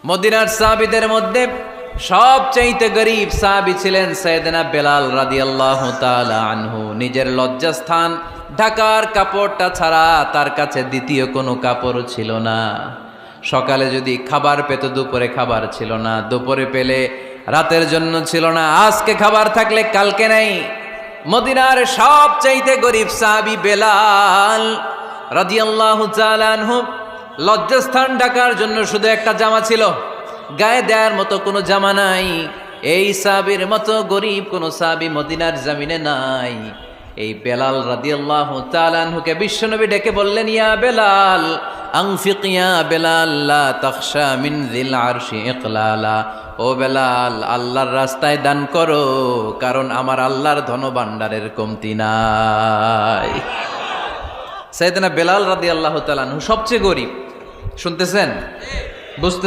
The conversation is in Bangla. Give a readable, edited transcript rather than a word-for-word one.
মদিনার সাহাবীদের মধ্যে সবচাইতে গরীব সাহাবী ছিলেন সাইয়েদনা বেলাল রাদিয়াল্লাহু তাআলা আনহু। নিজের লজ্জাস্থান ঢাকার কাপড়টা ছাড়া তার কাছে দ্বিতীয় কোনো কাপড় ছিল না। সকালে যদি খাবার পেত, দুপুরে খাবার ছিল না, দুপুরে পেলে রাতের জন্য ছিল না, আজকে খাবার থাকলে কালকে নাই। মদিনার সবচাইতে গরীব সাহাবী বেলাল রাদিয়াল্লাহু তাআলা আনহু, লজ্জাস্থান ঢাকার জন্য শুধু একটা জামা ছিল, গায়ে দেওয়ার মতো কোনো জামা নাই। এই সাহাবীর মতো গরীব কোনো সাহাবী মদিনার জমিনে নাই। এই বেলাল রাদিয়াল্লাহু তাআলা আনহুকে বিশ্বনবী ডেকে বললেন, ইয়া বেলাল আনফিক ইয়া বেলাল লা তাখশা মিন যিল আরশি ইকলালা। ও বেলাল, আল্লাহর রাস্তায় দান করো, কারণ আমার আল্লাহর ধনভাণ্ডারের কমতি নাই। সাইয়েদনা বেলাল রাদিয়াল্লাহু তাআলা আনহু সবচেয়ে গরীব। শুনতেছেন? বুঝতেছেন?